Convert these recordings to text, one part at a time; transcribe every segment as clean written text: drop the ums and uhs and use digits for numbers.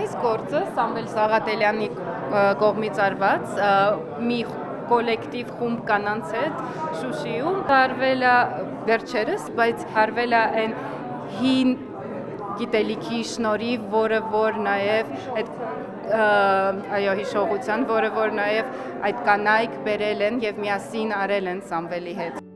Այս գործը Սամվել Սաղաթելյանի կողմից արված մի կոլեկտիվ խումբ կանանց հետ Շուշիում արվել է վերջերս, բայց արվել է այն հին գիտելիքի շնորհիվ, որը որ նաև այդ հիշողության, որը որ նաև այդ կանայք բերել են եւ միասին արել են Սամվելի հետ։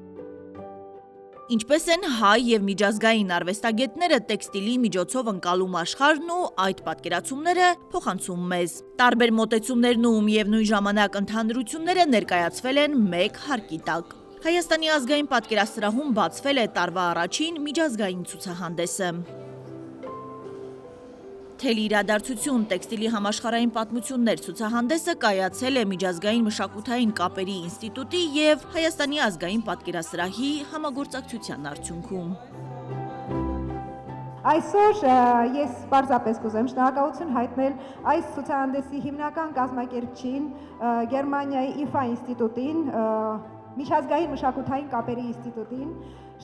Ինչպես են հայ եւ միջազգային արվեստագետները տեքստիլի միջոցով ընկալում աշխարհն ու այդ պատկերացումները փոխանցում մեզ։ Տարբեր մոտեցումներն ու միևնույն ժամանակ ընդհանրությունները ներկայացվել են մեկ հարկի տակ։ Հայաստանի ազգային պատկերասրահում բացվել է տարվա առաջին միջազգային ցուցահանդեսը։ Թելի իրադարձություն տեքստիլի համաշխարհային պատմություններ ցուցահանդեսը կայացել է Միջազգային մշակութային կապերի ինստիտուտի եւ Հայաստանի ազգային պատկերասրահի համագործակցության արդյունքում։ Այսօր ես պարզապես կուզեմ շնորհակալություն հայտնել այս ցուցահանդեսի հիմնական կազմակերպչին Գերմանիայի IFA ինստիտուտին, Միջազգային մշակութային կապերի ինստիտուտին,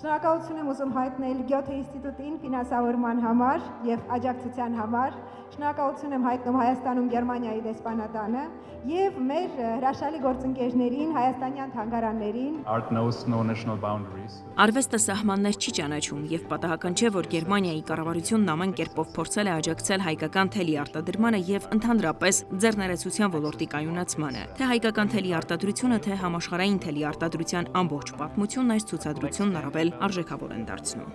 շնորհակալություն եմ ուզում հայտնել Գյոթե ինստիտուտին ֆինանսավորման համար եւ աջակցության համար, շնորհակալություն եմ հայտնում Հայաստանում Գերմանիայի դեսպանատանը եւ մեր հրաշալի գործընկերներին, հայաստանյան թանգարաններին։ Art knows no national boundaries. Արվեստը սահմաններ չի ճանաչում եւ պատահական չէ, որ Գերմանիայի կառավարությունն ամեն կերպով փորձել է աջակցել հայկական թելի արտադրմանը եւ ընդհանրապես ձեռներեցության ոլորտի կայունացմանը։ Թե հայկական թելի արտադրությունը, թե համաշխարհային թելի արտադրության ամբողջ պատմությունն այս ցուցադրությունն առավել արժեքավոր են դարձնում։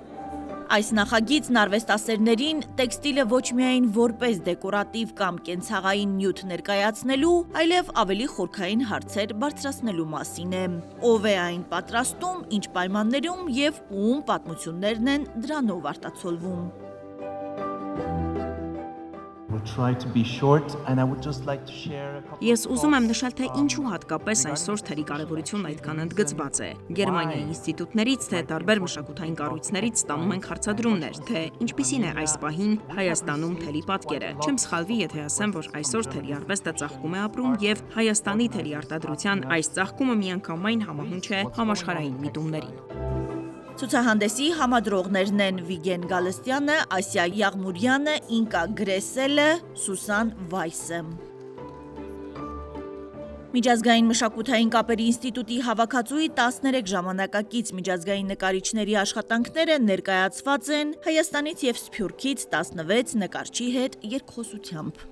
Այս նախագիծն արվեստասերներին տեքստիլը ոչ միայն որպես դեկորատիվ կամ կենցաղային նյութ ներկայացնելու, այլև ավելի խորքային հարցեր բարձրացնելու մասին է։ Ով է այն պատրաստում, ինչ պայմաններում եւ ում պատմություններն են դրանով արտացոլվում։ Ես ուզում եմ նշել, թե ինչու հատկապես այսօր թերի կարևորությունն այդքան ընդգծված է։ Գերմանիայի ինստիտուտներից, թե տարբեր մշակութային կառույցներից ստանում ենք հարցադրումներ, թե ինչպիսին է այս պահին Հայաստանում թելի պատկերը։ Չեմ սխալվի, եթե ասեմ, որ այսօր թերի արվեստը ծաղկում է ապրում եւ Հայաստանի թերի արտադրության այս ծաղկումը միանգամայն համահունչ է համաշխարհային միտումներին։ Ցուցահանդեսի համադրողներն են Վիգեն Գալստյանը, Ասիա Եղմուրյանը, Ինկա Գրեսելը, Սուսան Վայսը։ Միջազգային մշակութային կապերի ինստիտուտի հավաքածուի 13 ժամանակակից միջազգային նկարիչների աշխատանքները ներկայացված են Հայաստանից եւ Սփյուռքից 16 նկարչի հետ երկխոսությամբ։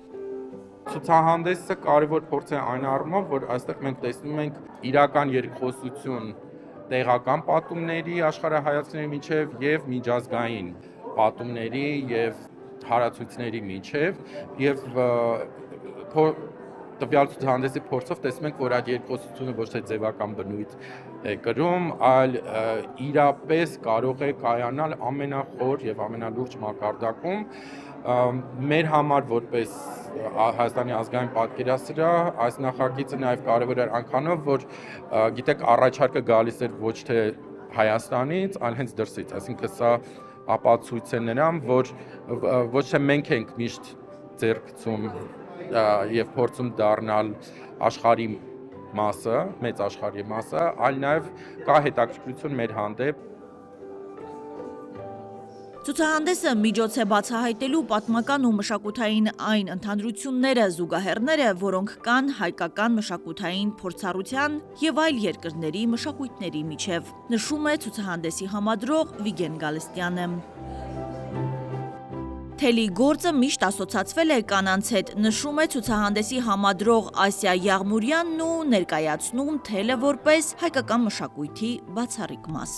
Ցուցահանդեսը կարևոր փորձ է այն առումով, որ այստեղ մենք տեսնում ենք իրական երկխոսություն տեղական պատումների աշխարհայացքների միջև եւ միջազգային պատումների եւ հարացույցների միջև եւ տվյալ ցուցահանդեսի փորձով տեսնում ենք, որ այդ երկխոսությունը ոչ թե ձևական բնույթ է կրում, այլ իրապես կարող է կայանալ ամենախոր եւ ամենալուրջ մակարդակում։ Մեր համար որպես Հայաստանի ազգային պատկերասրահ այս նախագիծը նաև կարևոր էր այնքանով, որ գիտեք առաջարկը գալիս էր ոչ թե Հայաստանից, այլ հենց դրսից, այսինքն սա ապացույց է նրան, որ ոչ թե մենք ենք միշտ ձեռք գցում եւ փորձում դառնալ աշխարհի մասը, մեծ աշխարհի մասը, այլ նաև կա հետաքրքրություն մեր հանդեպ։ Ցուցահանդեսը միջոց է բացահայտելու պատմական ու մշակութային այն ընդհանրությունները, զուգահեռները, որոնք կան հայկական մշակութային փորձառության եւ այլ երկրների մշակույթների միջև, նշում է ցուցահանդեսի համադրող Վիգեն Գալստյանը։ Թելի գործը միշտ ասոցացվել է կանանց հետ, նշում է ցուցահանդեսի համադրող Ասիա Եղմուրյանն ու ներկայացնում թելը որպես հայկական մշակույթի բացառիկ մաս։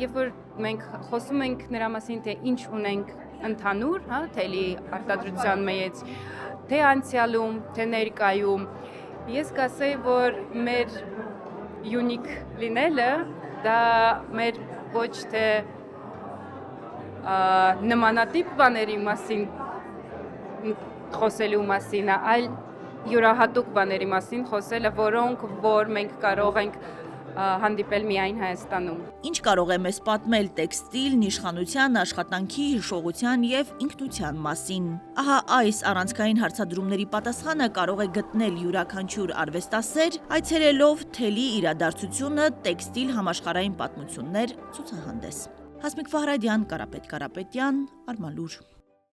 Երբ որ մենք խոսում ենք նրա մասին, թե ինչ ունենք ընդհանուր, թելի արտադրության մեջ, թե անցյալում, թե ներկայում, ես կասեի, որ մեր յունիկ լինելը դա մեր ոչ թե նմանատիպ բաների մասին խոսելու մասին, այլ յուրահատուկ բաների մասին խոսելը, որոնք որ մենք կարող ենք հանդիպել միայն Հայաստանում։ Ինչ կարող է մեզ պատմել տեքստիլն իշխանության, աշխատանքի, հիշողության եւ ինքնության մասին։ Ահա այս առանցքային հարցադրումների պատասխանը կարող է գտնել յուրաքանչյուր արվեստասեր, այցելելով թելի իրադարձությունը տեքստիլ համաշխարհային պատմություններ ցուցահանդես։ Հասմիկ Ֆահրադյան, Կարապետ Կարապետյան, Արմալուր։